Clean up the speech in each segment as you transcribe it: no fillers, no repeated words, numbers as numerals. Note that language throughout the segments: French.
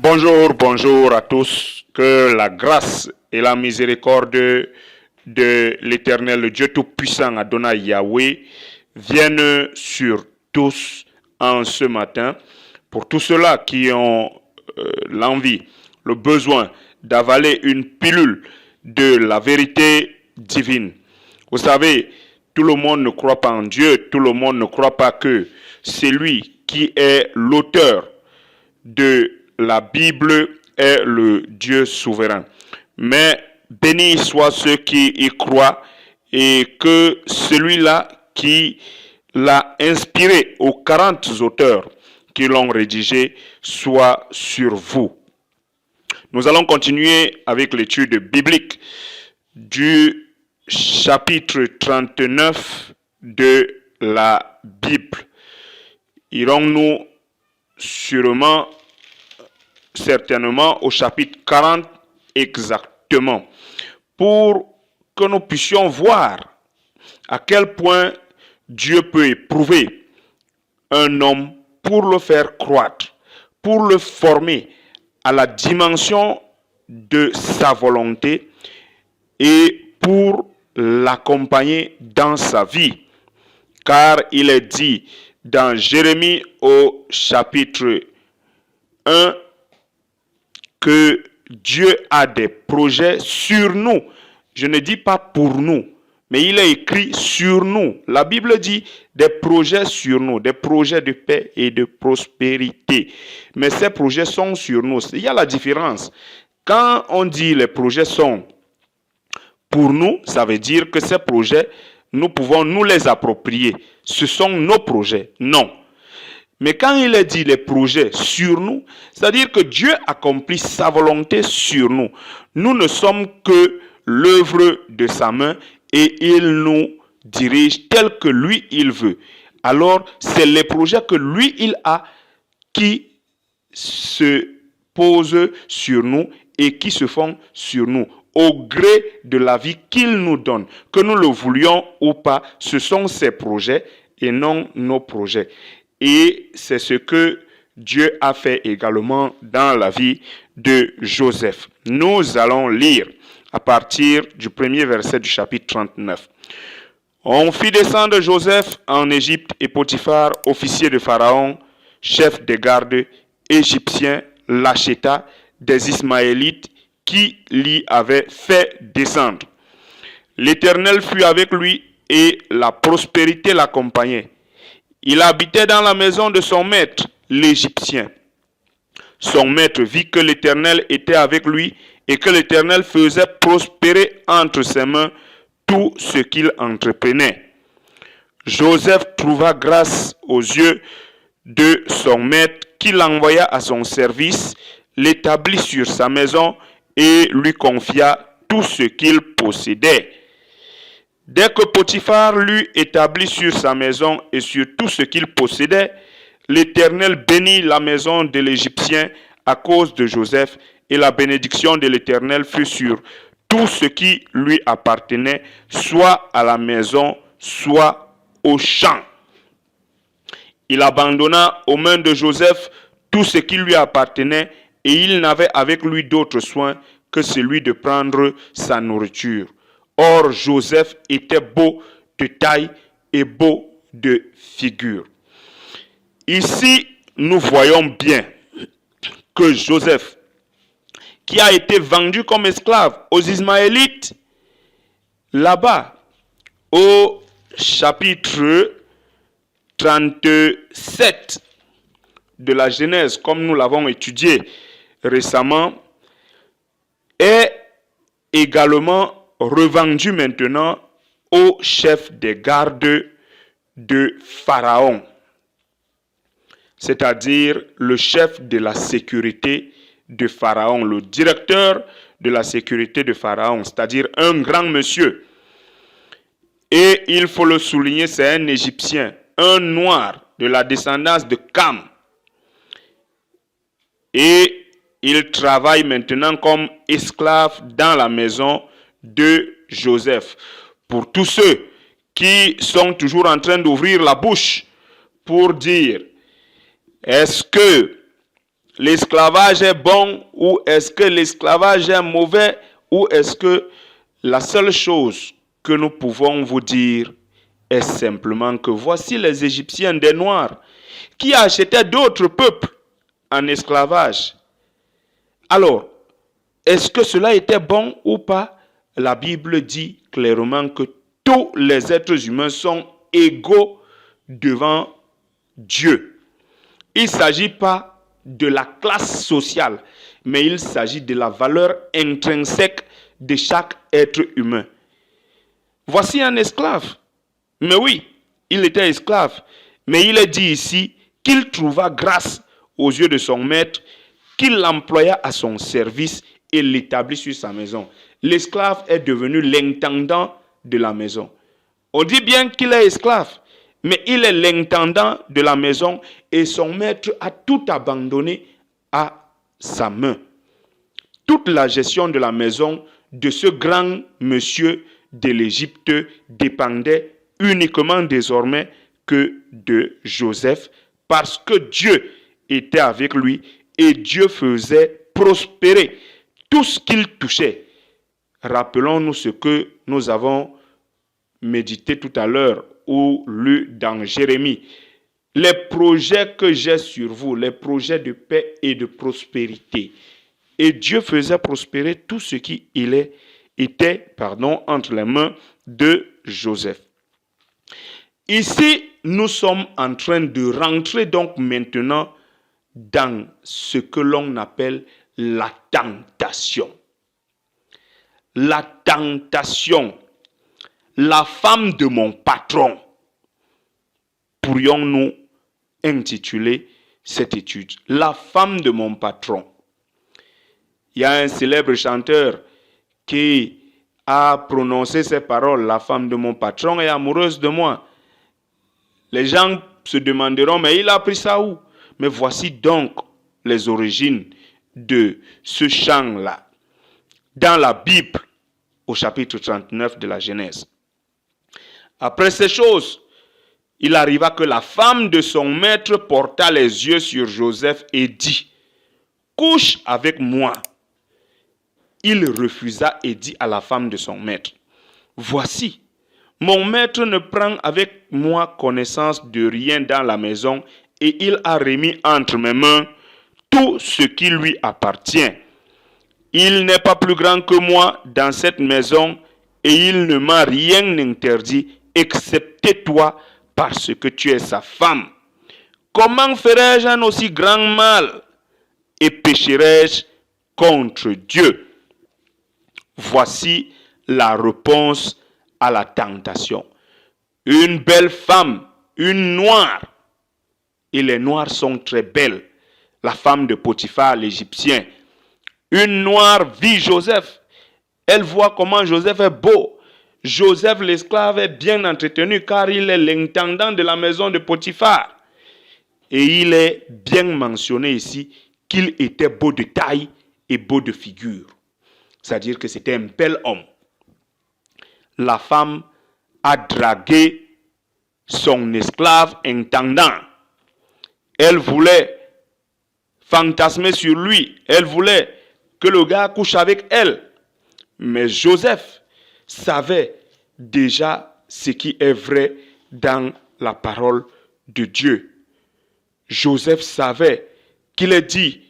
Bonjour à tous. Que la grâce et la miséricorde de l'Éternel, le Dieu Tout-Puissant, Adonai Yahweh, viennent sur tous en ce matin. Pour tous ceux-là qui ont l'envie, le besoin d'avaler une pilule de la vérité divine. Vous savez, tout le monde ne croit pas en Dieu, tout le monde ne croit pas que c'est lui qui est l'auteur de la Bible est le Dieu souverain. Mais bénis soient ceux qui y croient et que celui-là qui l'a inspiré aux 40 auteurs qui l'ont rédigé soit sur vous. Nous allons continuer avec l'étude biblique du chapitre 39 de la Bible. Irons-nous certainement au chapitre 40 exactement, pour que nous puissions voir à quel point Dieu peut éprouver un homme pour le faire croître, pour le former à la dimension de sa volonté et pour l'accompagner dans sa vie. Car il est dit dans Jérémie au chapitre 1 que Dieu a des projets sur nous. Je ne dis pas pour nous, mais il est écrit sur nous. La Bible dit des projets sur nous, des projets de paix et de prospérité. Mais ces projets sont sur nous. Il y a la différence. Quand on dit les projets sont pour nous, ça veut dire que ces projets, nous pouvons nous les approprier. Ce sont nos projets. Non. Mais quand il est dit les projets sur nous, c'est-à-dire que Dieu accomplit sa volonté sur nous. Nous ne sommes que l'œuvre de sa main et il nous dirige tel que lui, il veut. Alors, c'est les projets que lui, il a qui se posent sur nous et qui se font sur nous au gré de la vie qu'il nous donne. Que nous le voulions ou pas, ce sont ses projets et non nos projets. Et c'est ce que Dieu a fait également dans la vie de Joseph. Nous allons lire à partir du premier verset du chapitre 39. On fit descendre Joseph en Égypte et Potiphar, officier de Pharaon, chef des gardes égyptiens, l'acheta des Ismaélites qui l'y avaient fait descendre. L'Éternel fut avec lui et la prospérité l'accompagnait. Il habitait dans la maison de son maître, l'Égyptien. Son maître vit que l'Éternel était avec lui et que l'Éternel faisait prospérer entre ses mains tout ce qu'il entreprenait. Joseph trouva grâce aux yeux de son maître qui l'envoya à son service, l'établit sur sa maison et lui confia tout ce qu'il possédait. Dès que Potiphar l'eut établi sur sa maison et sur tout ce qu'il possédait, l'Éternel bénit la maison de l'Égyptien à cause de Joseph, et la bénédiction de l'Éternel fut sur tout ce qui lui appartenait, soit à la maison, soit au champ. Il abandonna aux mains de Joseph tout ce qui lui appartenait, et il n'avait avec lui d'autre soin que celui de prendre sa nourriture. Or, Joseph était beau de taille et beau de figure. Ici, nous voyons bien que Joseph, qui a été vendu comme esclave aux Ismaélites, là-bas, au chapitre 37 de la Genèse, comme nous l'avons étudié récemment, est également revendu maintenant au chef des gardes de Pharaon, c'est-à-dire le chef de la sécurité de Pharaon, le directeur de la sécurité de Pharaon, c'est-à-dire un grand monsieur. Et il faut le souligner, c'est un Égyptien, un noir de la descendance de Cam. Et il travaille maintenant comme esclave dans la maison de Joseph. Pour tous ceux qui sont toujours en train d'ouvrir la bouche pour dire, est-ce que l'esclavage est bon ou est-ce que l'esclavage est mauvais ou est-ce que la seule chose que nous pouvons vous dire est simplement que voici les Égyptiens des Noirs qui achetaient d'autres peuples en esclavage. Alors, est-ce que cela était bon ou pas? La Bible dit clairement que tous les êtres humains sont égaux devant Dieu. Il ne s'agit pas de la classe sociale, mais il s'agit de la valeur intrinsèque de chaque être humain. Voici un esclave. Mais oui, il était esclave. Mais il est dit ici qu'il trouva grâce aux yeux de son maître, qu'il l'employa à son service et l'établit sur sa maison. L'esclave est devenu l'intendant de la maison. On dit bien qu'il est esclave, mais il est l'intendant de la maison et son maître a tout abandonné à sa main. Toute la gestion de la maison de ce grand monsieur de l'Égypte dépendait uniquement désormais que de Joseph, parce que Dieu était avec lui et Dieu faisait prospérer tout ce qu'il touchait. Rappelons-nous ce que nous avons médité tout à l'heure ou lu dans Jérémie. Les projets que j'ai sur vous, les projets de paix et de prospérité. Et Dieu faisait prospérer tout ce qui était entre les mains de Joseph. Ici, nous sommes en train de rentrer donc maintenant dans ce que l'on appelle la tentation. La tentation, la femme de mon patron. Pourrions-nous intituler cette étude? La femme de mon patron. Il y a un célèbre chanteur qui a prononcé ces paroles. La femme de mon patron est amoureuse de moi. Les gens se demanderont, mais il a pris ça où? Mais voici donc les origines de ce chant-là. Dans la Bible, au chapitre 39 de la Genèse. Après ces choses, il arriva que la femme de son maître porta les yeux sur Joseph et dit, « Couche avec moi. » Il refusa et dit à la femme de son maître, « Voici, mon maître ne prend avec moi connaissance de rien dans la maison et il a remis entre mes mains tout ce qui lui appartient. Il n'est pas plus grand que moi dans cette maison et il ne m'a rien interdit excepté toi parce que tu es sa femme. Comment ferais-je un aussi grand mal et pécherais-je contre Dieu? » Voici la réponse à la tentation. Une belle femme, une noire, et les noirs sont très belles, la femme de Potiphar l'Égyptien. Une noire vit Joseph. Elle voit comment Joseph est beau. Joseph l'esclave est bien entretenu car il est l'intendant de la maison de Potiphar. Et il est bien mentionné ici qu'il était beau de taille et beau de figure. C'est-à-dire que c'était un bel homme. La femme a dragué son esclave intendant. Elle voulait fantasmer sur lui. Elle voulait que le gars couche avec elle. Mais Joseph savait déjà ce qui est vrai dans la parole de Dieu. Joseph savait qu'il est dit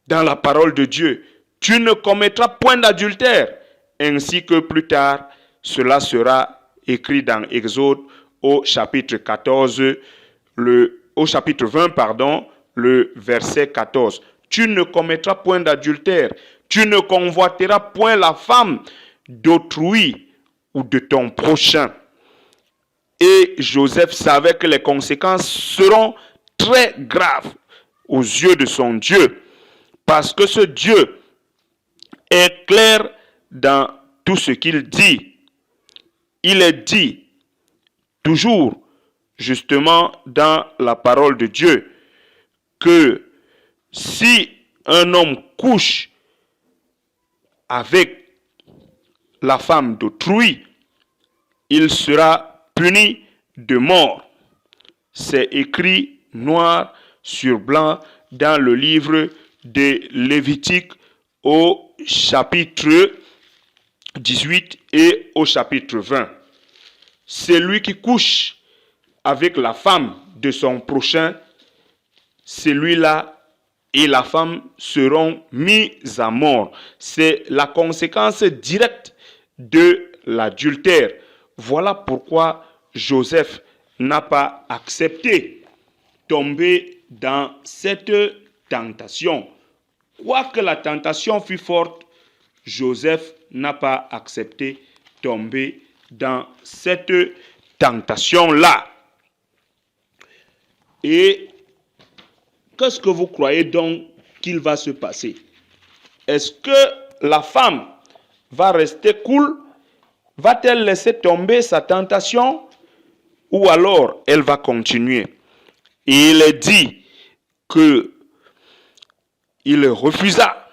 dans la parole de Dieu, « Tu ne commettras point d'adultère » ainsi que plus tard, cela sera écrit dans Exode au chapitre 14, au chapitre 20, le verset 14. Tu ne commettras point d'adultère, tu ne convoiteras point la femme d'autrui ou de ton prochain. Et Joseph savait que les conséquences seront très graves aux yeux de son Dieu, parce que ce Dieu est clair dans tout ce qu'il dit. Il est dit toujours, justement, dans la parole de Dieu, que si un homme couche avec la femme d'autrui, il sera puni de mort. C'est écrit noir sur blanc dans le livre de Lévitique au chapitre 18 et au chapitre 20. Celui qui couche avec la femme de son prochain, celui-là et la femme seront mis à mort. C'est la conséquence directe de l'adultère. Voilà pourquoi Joseph n'a pas accepté tomber dans cette tentation. Quoique la tentation fût forte, Joseph n'a pas accepté tomber dans cette tentation-là. Et qu'est-ce que vous croyez donc qu'il va se passer? Est-ce que la femme va rester cool? Va-t-elle laisser tomber sa tentation? Ou alors elle va continuer? Et il est dit que il refusa.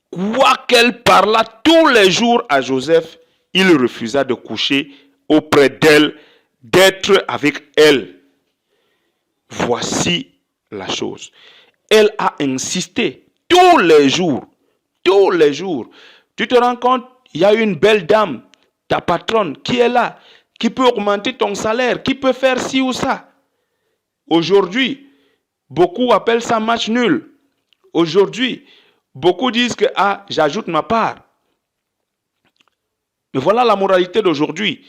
Quoiqu'elle parla tous les jours à Joseph, il refusa de coucher auprès d'elle, d'être avec elle. Voici la chose. Elle a insisté tous les jours. Tous les jours. Tu te rends compte, il y a une belle dame, ta patronne, qui est là, qui peut augmenter ton salaire, qui peut faire ci ou ça. Aujourd'hui, beaucoup appellent ça match nul. Aujourd'hui, beaucoup disent que j'ajoute ma part. Mais voilà la moralité d'aujourd'hui.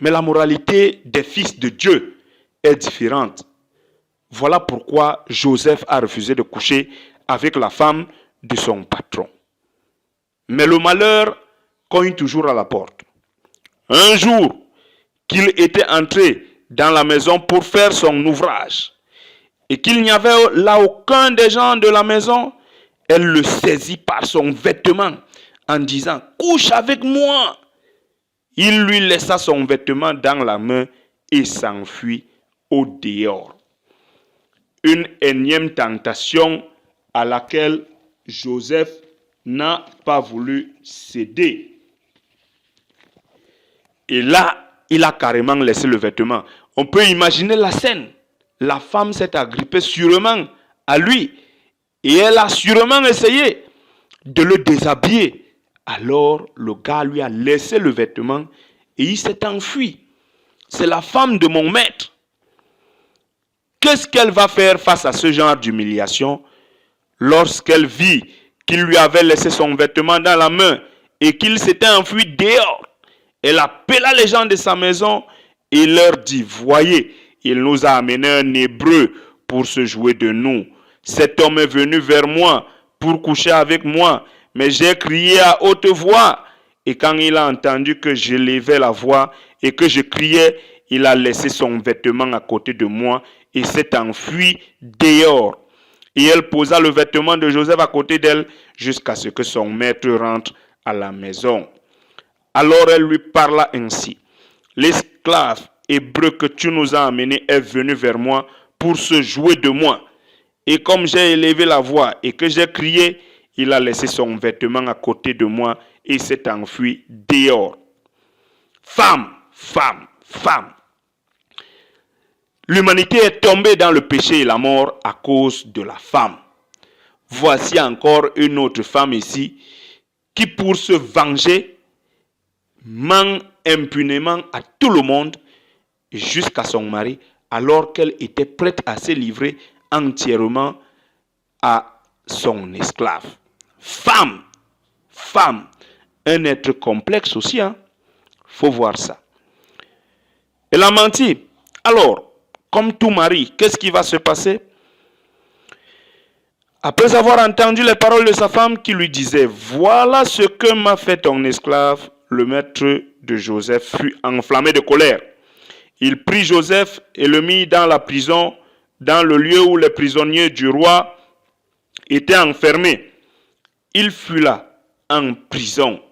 Mais la moralité des fils de Dieu est différente. Voilà pourquoi Joseph a refusé de coucher avec la femme de son patron. Mais le malheur cogne toujours à la porte. Un jour, qu'il était entré dans la maison pour faire son ouvrage, et qu'il n'y avait là aucun des gens de la maison, elle le saisit par son vêtement en disant « Couche avec moi !» Il lui laissa son vêtement dans la main et s'enfuit au dehors. Une énième tentation à laquelle Joseph n'a pas voulu céder. Et là, il a carrément laissé le vêtement. On peut imaginer la scène. La femme s'est agrippée sûrement à lui et elle a sûrement essayé de le déshabiller. Alors, le gars lui a laissé le vêtement et il s'est enfui. C'est la femme de mon maître. Qu'est-ce qu'elle va faire face à ce genre d'humiliation lorsqu'elle vit qu'il lui avait laissé son vêtement dans la main et qu'il s'était enfui dehors? Elle appela les gens de sa maison et leur dit, voyez, il nous a amené un Hébreu pour se jouer de nous. Cet homme est venu vers moi pour coucher avec moi, mais j'ai crié à haute voix. Et quand il a entendu que je levais la voix et que je criais, il a laissé son vêtement à côté de moi et s'est enfui dehors. Et elle posa le vêtement de Joseph à côté d'elle jusqu'à ce que son maître rentre à la maison. Alors elle lui parla ainsi. L'esclave hébreu que tu nous as amené est venu vers moi pour se jouer de moi. Et comme j'ai élevé la voix et que j'ai crié, il a laissé son vêtement à côté de moi et s'est enfui dehors. Femme, femme, femme. L'humanité est tombée dans le péché et la mort à cause de la femme. Voici encore une autre femme ici qui, pour se venger, ment impunément à tout le monde jusqu'à son mari, alors qu'elle était prête à se livrer entièrement à son esclave. Femme, femme, un être complexe aussi, hein? Faut voir ça. Elle a menti. Alors, comme tout mari, qu'est-ce qui va se passer? Après avoir entendu les paroles de sa femme qui lui disait, voilà ce que m'a fait ton esclave, le maître de Joseph fut enflammé de colère. Il prit Joseph et le mit dans la prison, dans le lieu où les prisonniers du roi étaient enfermés. Il fut là, en prison.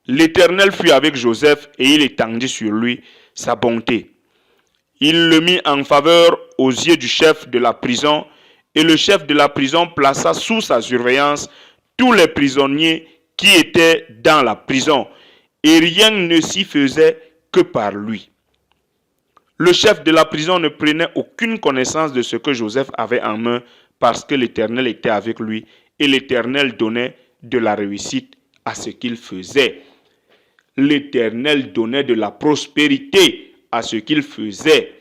L'Éternel fut avec Joseph et il étendit sur lui sa bonté. Il le mit en faveur aux yeux du chef de la prison et le chef de la prison plaça sous sa surveillance tous les prisonniers qui étaient dans la prison et rien ne s'y faisait que par lui. Le chef de la prison ne prenait aucune connaissance de ce que Joseph avait en main parce que l'Éternel était avec lui et l'Éternel donnait de la réussite à ce qu'il faisait. L'Éternel donnait de la prospérité à ce qu'il faisait.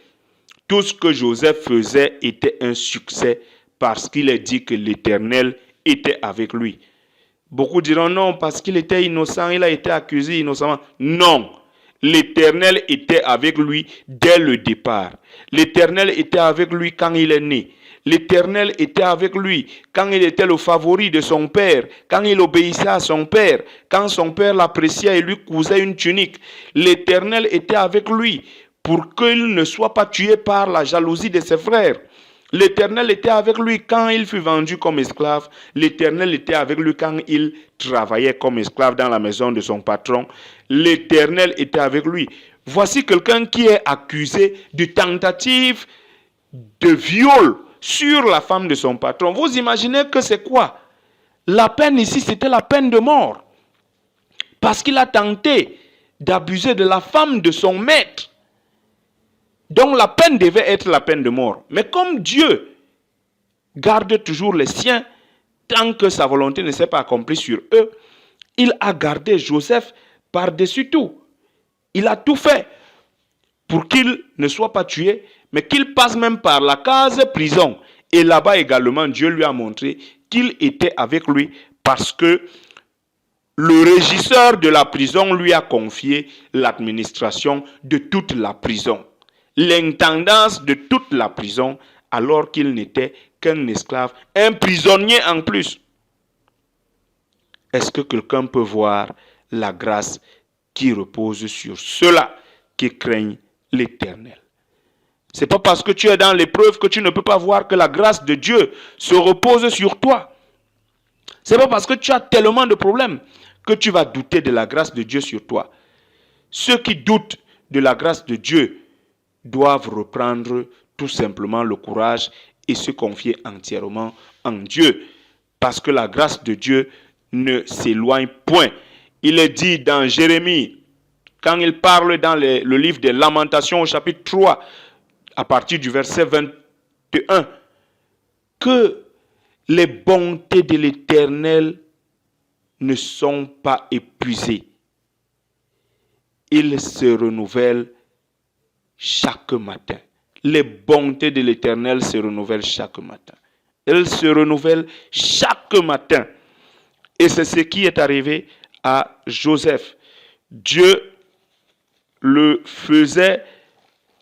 Tout ce que Joseph faisait était un succès parce qu'il est dit que l'Éternel était avec lui. Beaucoup diront non, parce qu'il était innocent, il a été accusé innocemment. Non, l'Éternel était avec lui dès le départ. L'Éternel était avec lui quand il est né. L'Éternel était avec lui quand il était le favori de son père, quand il obéissait à son père, quand son père l'appréciait et lui cousait une tunique. L'Éternel était avec lui pour qu'il ne soit pas tué par la jalousie de ses frères. L'Éternel était avec lui quand il fut vendu comme esclave. L'Éternel était avec lui quand il travaillait comme esclave dans la maison de son patron. L'Éternel était avec lui. Voici quelqu'un qui est accusé de tentative de viol sur la femme de son patron. Vous imaginez que c'est quoi? La peine ici, c'était la peine de mort. Parce qu'il a tenté d'abuser de la femme de son maître. Donc la peine devait être la peine de mort. Mais comme Dieu garde toujours les siens, tant que sa volonté ne s'est pas accomplie sur eux, il a gardé Joseph par-dessus tout. Il a tout fait pour qu'il ne soit pas tué, mais qu'il passe même par la case prison. Et là-bas également, Dieu lui a montré qu'il était avec lui parce que le régisseur de la prison lui a confié l'administration de toute la prison, l'intendance de toute la prison, alors qu'il n'était qu'un esclave, un prisonnier en plus. Est-ce que quelqu'un peut voir la grâce qui repose sur ceux-là qui craignent l'Éternel? Ce n'est pas parce que tu es dans l'épreuve que tu ne peux pas voir que la grâce de Dieu se repose sur toi. Ce n'est pas parce que tu as tellement de problèmes que tu vas douter de la grâce de Dieu sur toi. Ceux qui doutent de la grâce de Dieu doivent reprendre tout simplement le courage et se confier entièrement en Dieu. Parce que la grâce de Dieu ne s'éloigne point. Il est dit dans Jérémie, quand il parle dans le livre des Lamentations au chapitre 3, à partir du verset 21, que les bontés de l'Éternel ne sont pas épuisées. Ils se renouvellent chaque matin. Les bontés de l'Éternel se renouvellent chaque matin. Elles se renouvellent chaque matin. Et c'est ce qui est arrivé à Joseph. Dieu le faisait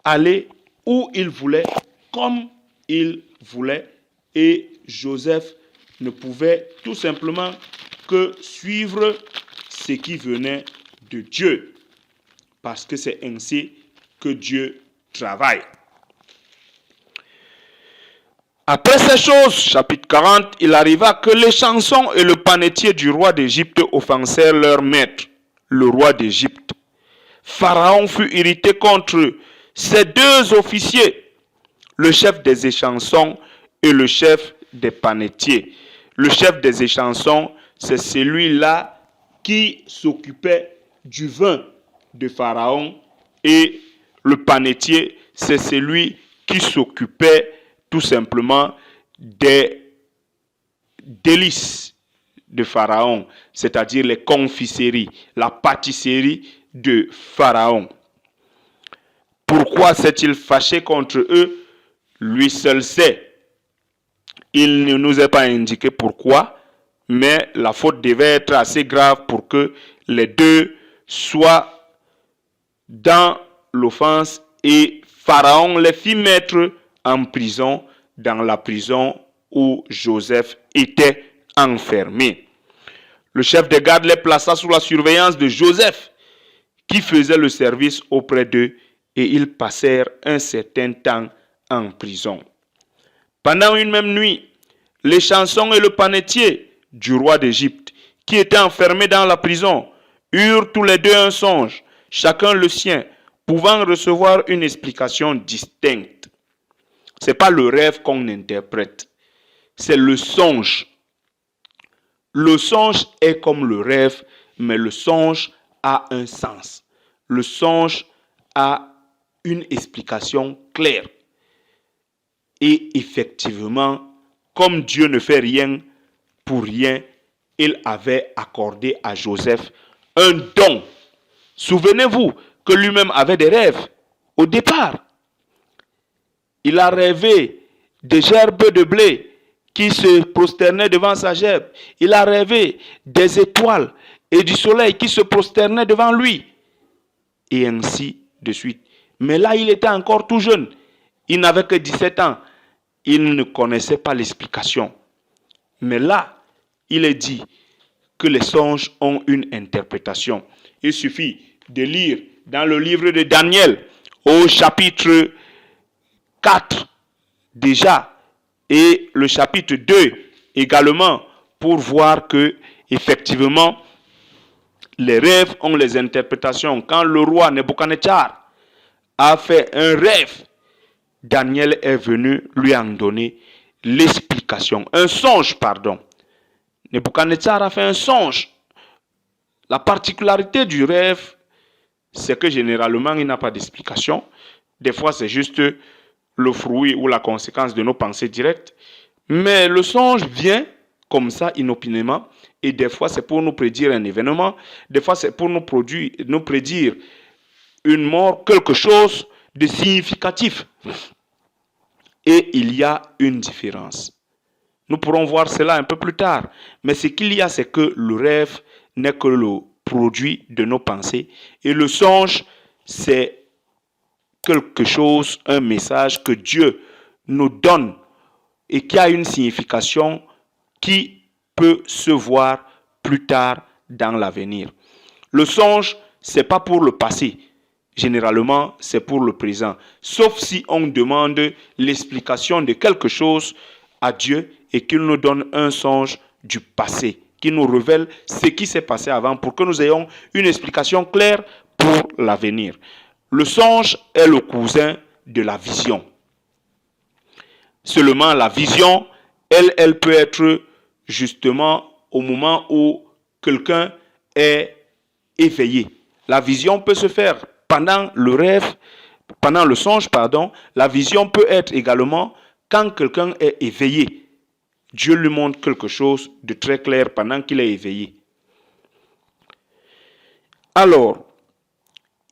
aller où il voulait, comme il voulait. Et Joseph ne pouvait tout simplement que suivre ce qui venait de Dieu. Parce que c'est ainsi que Dieu travaille. Après ces choses, chapitre 40, il arriva que les chansons et le panetier du roi d'Égypte offensèrent leur maître, le roi d'Égypte. Pharaon fut irrité contre ces deux officiers, le chef des échansons et le chef des panetiers. Le chef des échansons, c'est celui-là qui s'occupait du vin de Pharaon, et le panetier, c'est celui qui s'occupait tout simplement des délices de Pharaon, c'est-à-dire les confiseries, la pâtisserie de Pharaon. Pourquoi s'est-il fâché contre eux? Lui seul sait. Il ne nous est pas indiqué pourquoi, mais la faute devait être assez grave pour que les deux soient dans l'offense, et Pharaon les fit mettre en prison, dans la prison où Joseph était enfermé. Le chef des gardes les plaça sous la surveillance de Joseph, qui faisait le service auprès d'eux, et ils passèrent un certain temps en prison. Pendant une même nuit, les chansons et le panetier du roi d'Égypte, qui étaient enfermés dans la prison, eurent tous les deux un songe, chacun le sien, pouvant recevoir une explication distincte. Ce n'est pas le rêve qu'on interprète, c'est le songe. Le songe est comme le rêve, mais le songe a un sens. Le songe a une explication claire. Et effectivement, comme Dieu ne fait rien pour rien, il avait accordé à Joseph un don. Souvenez-vous que lui-même avait des rêves au départ. Il a rêvé des gerbes de blé qui se prosternaient devant sa gerbe. Il a rêvé des étoiles et du soleil qui se prosternaient devant lui. Et ainsi de suite. Mais là, il était encore tout jeune. Il n'avait que 17 ans. Il ne connaissait pas l'explication. Mais là, il est dit que les songes ont une interprétation. Il suffit de lire dans le livre de Daniel, au chapitre 4 déjà, et le chapitre 2 également, pour voir que, effectivement, les rêves ont les interprétations. Quand le roi Nebuchadnezzar a fait un rêve, Daniel est venu lui en donner l'explication. Un songe, pardon. Nebuchadnezzar a fait un songe. La particularité du rêve, c'est que généralement, il n'a pas d'explication. Des fois, c'est juste le fruit ou la conséquence de nos pensées directes. Mais le songe vient comme ça, inopinément. Et des fois, c'est pour nous prédire un événement. Des fois, c'est pour nous prédire une mort, quelque chose de significatif. Et il y a une différence. Nous pourrons voir cela un peu plus tard. Mais ce qu'il y a, c'est que le rêve n'est que le produit de nos pensées. Et le songe, c'est quelque chose, un message que Dieu nous donne et qui a une signification qui peut se voir plus tard dans l'avenir. Le songe, ce n'est pas pour le passé. Généralement, c'est pour le présent. Sauf si on demande l'explication de quelque chose à Dieu et qu'il nous donne un songe du passé, qui nous révèle ce qui s'est passé avant pour que nous ayons une explication claire pour l'avenir. Le songe est le cousin de la vision. Seulement la vision, elle peut être justement au moment où quelqu'un est éveillé. La vision peut se faire pendant le songe, pardon. La vision peut être également quand quelqu'un est éveillé. Dieu lui montre quelque chose de très clair pendant qu'il est éveillé. Alors,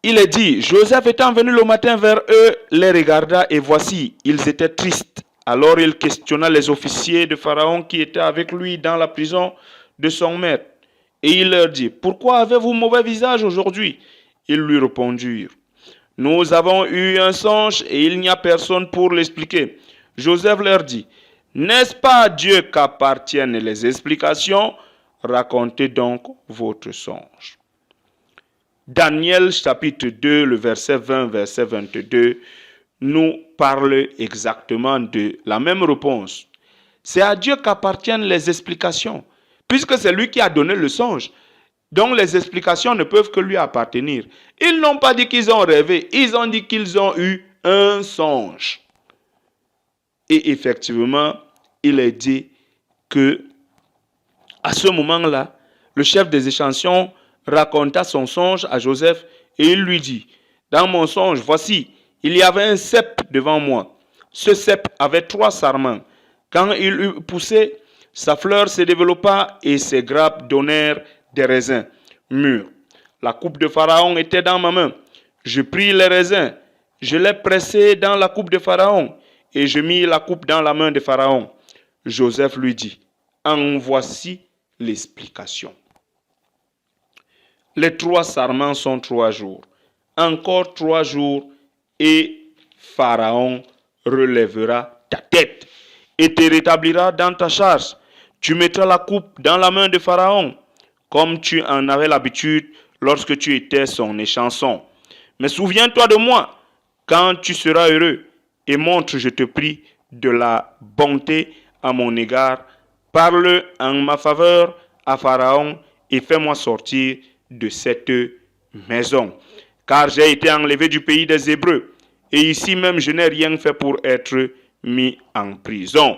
il est dit, Joseph étant venu le matin vers eux, les regarda et voici, ils étaient tristes. Alors il questionna les officiers de Pharaon qui étaient avec lui dans la prison de son maître. Et il leur dit, pourquoi avez-vous mauvais visage aujourd'hui? Ils lui répondirent, nous avons eu un songe et il n'y a personne pour l'expliquer. Joseph leur dit, n'est-ce pas à Dieu qu'appartiennent les explications? Racontez donc votre songe. Daniel chapitre 2, le verset 20, verset 22, nous parle exactement de la même réponse. C'est à Dieu qu'appartiennent les explications, puisque c'est lui qui a donné le songe. Donc les explications ne peuvent que lui appartenir. Ils n'ont pas dit qu'ils ont rêvé, ils ont dit qu'ils ont eu un songe. Et effectivement, il est dit que à ce moment-là, le chef des échantillons raconta son songe à Joseph et il lui dit, dans mon songe, voici, il y avait un cep devant moi. Ce cep avait 3 sarments. Quand il eut poussé, sa fleur se développa et ses grappes donnèrent des raisins mûrs. La coupe de Pharaon était dans ma main. Je pris les raisins, je les pressai dans la coupe de Pharaon et je mis la coupe dans la main de Pharaon. Joseph lui dit, en voici l'explication. Les 3 sarments sont 3 jours. Encore 3 jours et Pharaon relèvera ta tête et te rétablira dans ta charge. Tu mettras la coupe dans la main de Pharaon, comme tu en avais l'habitude lorsque tu étais son échanson. Mais souviens-toi de moi quand tu seras heureux et montre, je te prie, de la bonté à mon égard. Parle en ma faveur à Pharaon et fais-moi sortir de cette maison. Car j'ai été enlevé du pays des Hébreux et ici même je n'ai rien fait pour être mis en prison.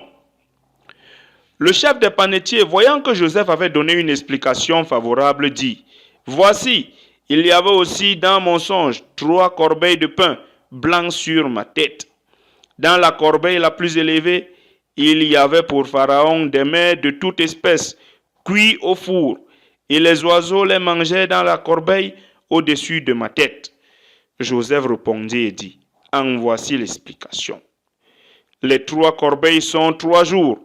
Le chef des panetiers, voyant que Joseph avait donné une explication favorable, dit, voici, il y avait aussi dans mon songe 3 corbeilles de pain blanc sur ma tête. Dans la corbeille la plus élevée, il y avait pour Pharaon des mets de toute espèce, cuits au four, et les oiseaux les mangeaient dans la corbeille au-dessus de ma tête. Joseph répondit et dit, en voici l'explication. Les 3 corbeilles sont 3 jours,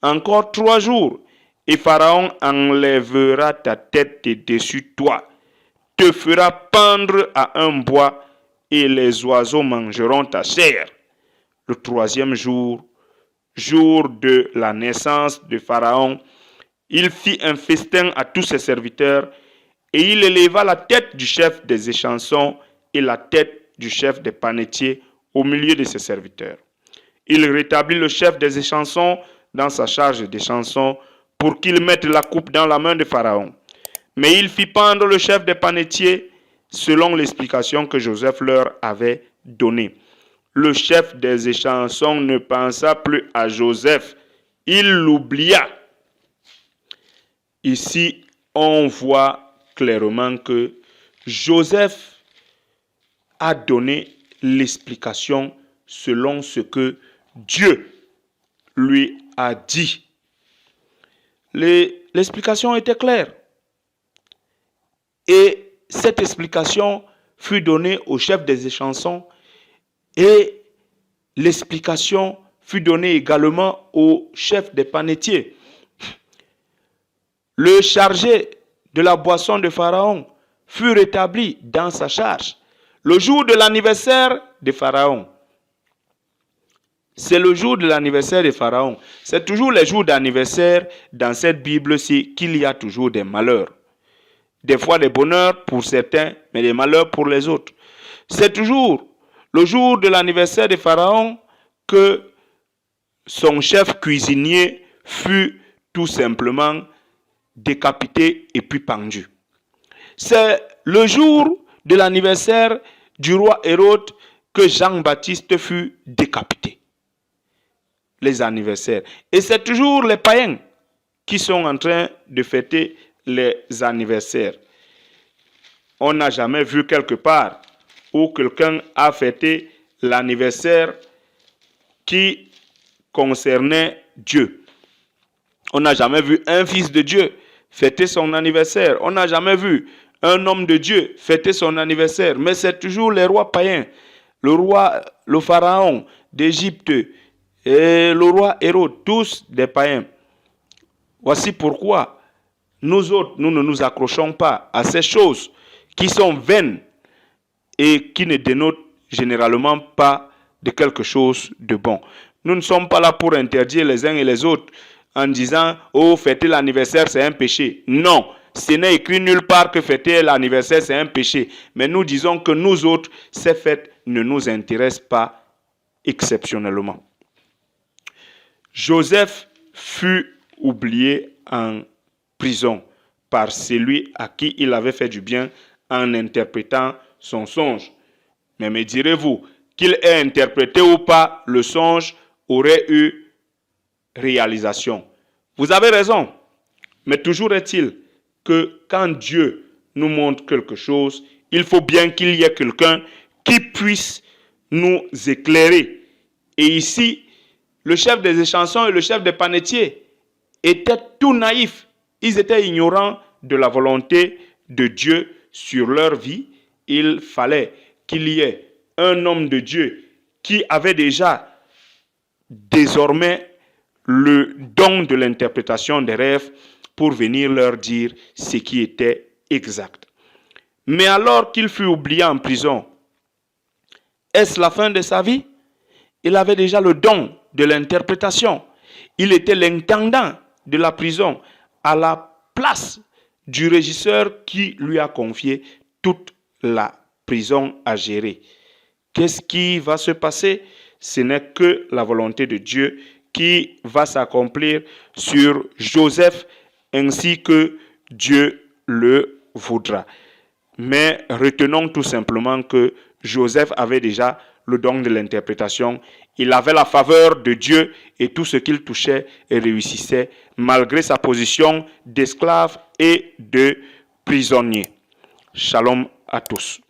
encore 3 jours, et Pharaon enlèvera ta tête de dessus toi, te fera pendre à un bois, et les oiseaux mangeront ta chair. Le 3e jour, jour de la naissance de Pharaon, il fit un festin à tous ses serviteurs, et il éleva la tête du chef des échansons et la tête du chef des panetiers au milieu de ses serviteurs. Il rétablit le chef des échansons dans sa charge d'échansons pour qu'il mette la coupe dans la main de Pharaon. Mais il fit pendre le chef des panetiers selon l'explication que Joseph leur avait donnée. Le chef des échansons ne pensa plus à Joseph, il l'oublia. Ici, on voit clairement que Joseph a donné l'explication selon ce que Dieu lui a dit. L'explication était claire. Et cette explication fut donnée au chef des échansons et l'explication fut donnée également au chef des panetiers. Le chargé de la boisson de Pharaon fut rétabli dans sa charge. Le jour de l'anniversaire de Pharaon, c'est le jour de l'anniversaire de Pharaon. C'est toujours les jours d'anniversaire dans cette Bible-ci qu'il y a toujours des malheurs. Des fois des bonheurs pour certains, mais des malheurs pour les autres. C'est toujours le jour de l'anniversaire de Pharaon que son chef cuisinier fut tout simplement décapité et puis pendu. C'est le jour de l'anniversaire du roi Hérode que Jean-Baptiste fut décapité. Les anniversaires. Et c'est toujours les païens qui sont en train de fêter les anniversaires. On n'a jamais vu quelque part où quelqu'un a fêté l'anniversaire qui concernait Dieu. On n'a jamais vu un fils de Dieu fêter son anniversaire. On n'a jamais vu un homme de Dieu fêter son anniversaire. Mais c'est toujours les rois païens. Le pharaon d'Égypte et le roi Hérode, tous des païens. Voici pourquoi nous autres, nous ne nous accrochons pas à ces choses qui sont vaines et qui ne dénotent généralement pas de quelque chose de bon. Nous ne sommes pas là pour interdire les uns et les autres en disant « Oh, fêter l'anniversaire, c'est un péché ». Non, ce n'est écrit nulle part que fêter l'anniversaire, c'est un péché. Mais nous disons que nous autres, ces fêtes ne nous intéressent pas exceptionnellement. Joseph fut oublié en prison par celui à qui il avait fait du bien en interprétant son songe. Mais me direz-vous, qu'il ait interprété ou pas, le songe aurait eu réalisation. Vous avez raison, mais toujours est-il que quand Dieu nous montre quelque chose, il faut bien qu'il y ait quelqu'un qui puisse nous éclairer. Et ici, le chef des échansons et le chef des panetiers étaient tout naïfs. Ils étaient ignorants de la volonté de Dieu sur leur vie. Il fallait qu'il y ait un homme de Dieu qui avait déjà désormais le don de l'interprétation des rêves pour venir leur dire ce qui était exact. Mais alors qu'il fut oublié en prison, est-ce la fin de sa vie? Il avait déjà le don de l'interprétation. Il était l'intendant de la prison à la place du régisseur qui lui a confié toute la prison à gérer. Qu'est-ce qui va se passer? Ce n'est que la volonté de Dieu qui va s'accomplir sur Joseph ainsi que Dieu le voudra. Mais retenons tout simplement que Joseph avait déjà le don de l'interprétation. Il avait la faveur de Dieu et tout ce qu'il touchait réussissait malgré sa position d'esclave et de prisonnier. Shalom à tous.